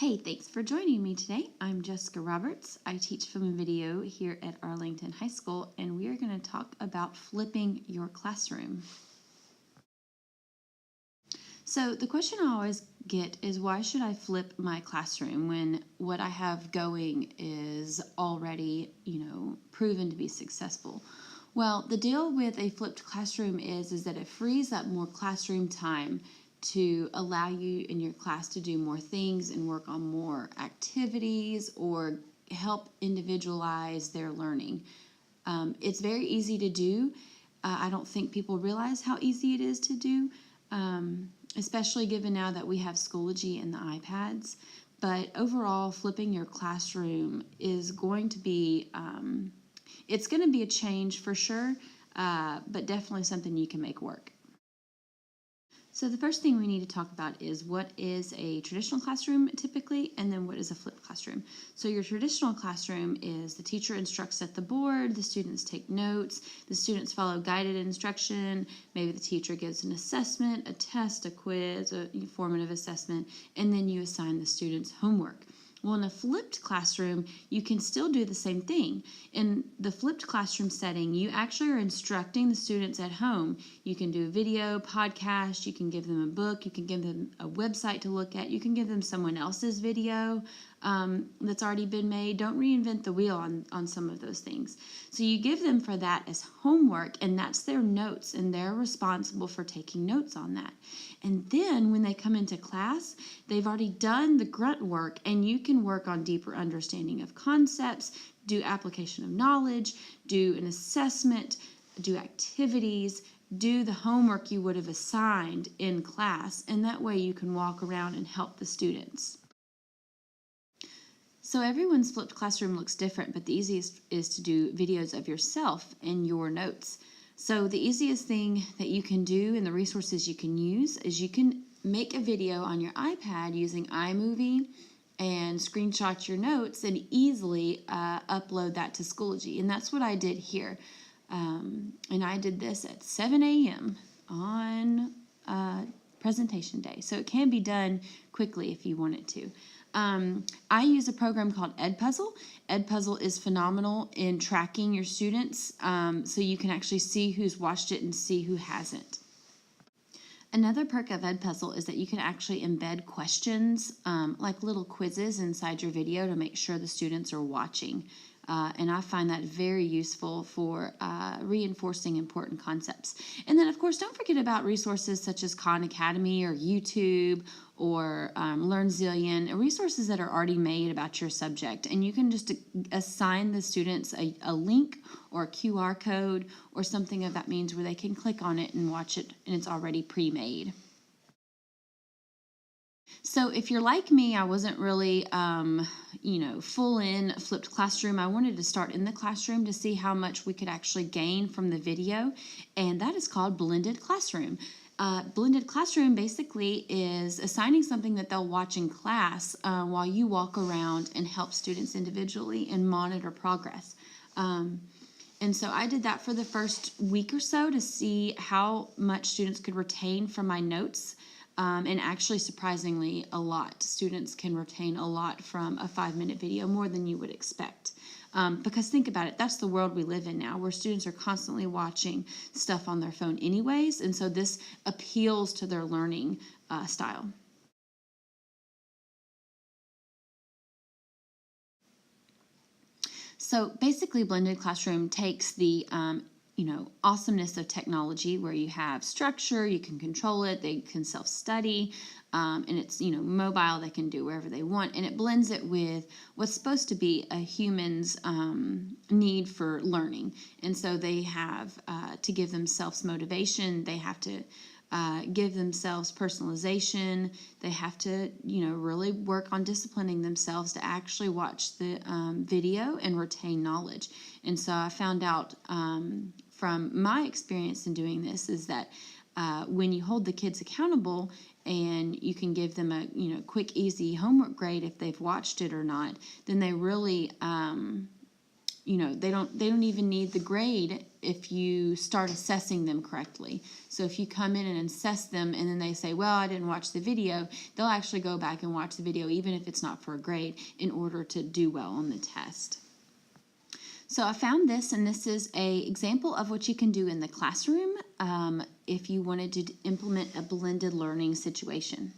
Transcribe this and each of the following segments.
Hey, thanks for joining me today. I'm Jessica Roberts. I teach film and video here at Arlington High School, and we are going to talk about flipping your classroom. So the question I always get is, why should I flip my classroom when what I have going is already, proven to be successful? Well, the deal with a flipped classroom is that it frees up more classroom time to allow you in your class to do more things and work on more activities or help individualize their learning. It's very easy to do. I don't think people realize how easy it is to do, especially given now that we have Schoology and the iPads. But overall, flipping your classroom is going to be, it's going to be a change for sure, but definitely something you can make work. So the first thing we need to talk about is what is a traditional classroom typically, and then what is a flipped classroom. So your traditional classroom is the teacher instructs at the board, the students take notes, the students follow guided instruction, maybe the teacher gives an assessment, a test, a quiz, a formative assessment, and then you assign the students homework. Well, in a flipped classroom, you can still do the same thing. In the flipped classroom setting, you actually are instructing the students at home. You can do a video, podcast, you can give them a book, you can give them a website to look at, you can give them someone else's video that's already been made. Don't reinvent the wheel on some of those things. So you give them for that as homework, and that's their notes, and they're responsible for taking notes on that. And then when they come into class, they've already done the grunt work, and you can work on deeper understanding of concepts, do application of knowledge, do an assessment, do activities, do the homework you would have assigned in class, and that way you can walk around and help the students. So everyone's flipped classroom looks different, but the easiest is to do videos of yourself and your notes. So the easiest thing that you can do and the resources you can use is you can make a video on your iPad using iMovie and screenshot your notes and easily upload that to Schoology. And that's what I did here. And I did this at 7 a.m. on presentation day. So it can be done quickly if you want it to. I use a program called Edpuzzle. Edpuzzle is phenomenal in tracking your students, so you can actually see who's watched it and see who hasn't. Another perk of Edpuzzle is that you can actually embed questions, like little quizzes inside your video to make sure the students are watching. And I find that very useful for reinforcing important concepts. And then, of course, don't forget about resources such as Khan Academy or YouTube or LearnZillion, resources that are already made about your subject. And you can just assign the students a link or a QR code or something of that means where they can click on it and watch it, and it's already pre-made. So if you're like me, I wasn't really, full in flipped classroom. I wanted to start in the classroom to see how much we could actually gain from the video, and that is called blended classroom. Blended classroom basically is assigning something that they'll watch in class while you walk around and help students individually and monitor progress. And so I did that for the first week or so to see how much students could retain from my notes. And actually, surprisingly, a lot. Students can retain a lot from a 5-minute video, more than you would expect. Because think about it, that's the world we live in now, where students are constantly watching stuff on their phone anyways, and so this appeals to their learning style. So basically, blended classroom takes the awesomeness of technology where you have structure, you can control it, they can self-study, and it's, mobile, they can do wherever they want, and it blends it with what's supposed to be a human's need for learning. And so they have to give themselves motivation, they have to give themselves personalization, they have to, really work on disciplining themselves to actually watch the video and retain knowledge. And so I found out from my experience in doing this is that when you hold the kids accountable and you can give them a quick, easy homework grade if they've watched it or not, then they really they don't even need the grade if you start assessing them correctly. So if you come in and assess them and then they say, well, I didn't watch the video, they'll actually go back and watch the video even if it's not for a grade in order to do well on the test. So I found this, and this is an example of what you can do in the classroom if you wanted to implement a blended learning situation.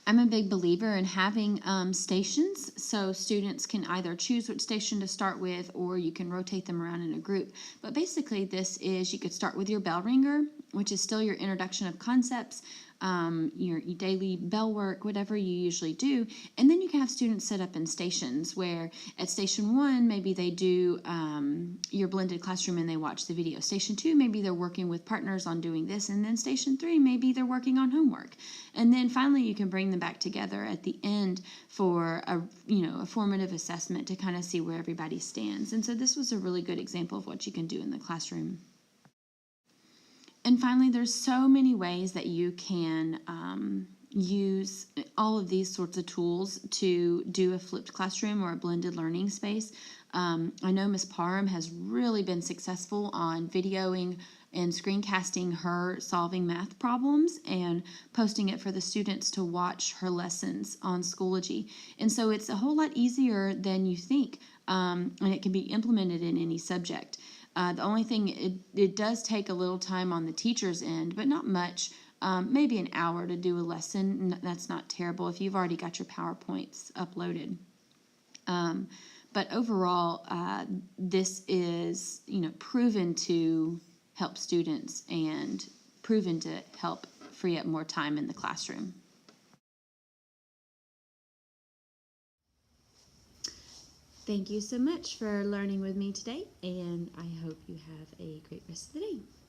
I'm a big believer in having stations, so students can either choose which station to start with, or you can rotate them around in a group. But basically this is, you could start with your bell ringer, which is still your introduction of concepts, your daily bell work, whatever you usually do. And then you can have students set up in stations where at station 1, maybe they do your blended classroom and they watch the video. Station 2, maybe they're working with partners on doing this. And then station 3, maybe they're working on homework. And then finally you can bring them back together at the end for a formative assessment to kind of see where everybody stands. And so this was a really good example of what you can do in the classroom. And finally, there's so many ways that you can use all of these sorts of tools to do a flipped classroom or a blended learning space. I know Ms. Parham has really been successful on videoing and screencasting her solving math problems and posting it for the students to watch her lessons on Schoology. And so it's a whole lot easier than you think, and it can be implemented in any subject. The only thing, it does take a little time on the teacher's end, but not much, maybe an hour to do a lesson. That's not terrible if you've already got your PowerPoints uploaded. But overall, this is, proven to help students and proven to help free up more time in the classroom. Thank you so much for learning with me today, and I hope you have a great rest of the day.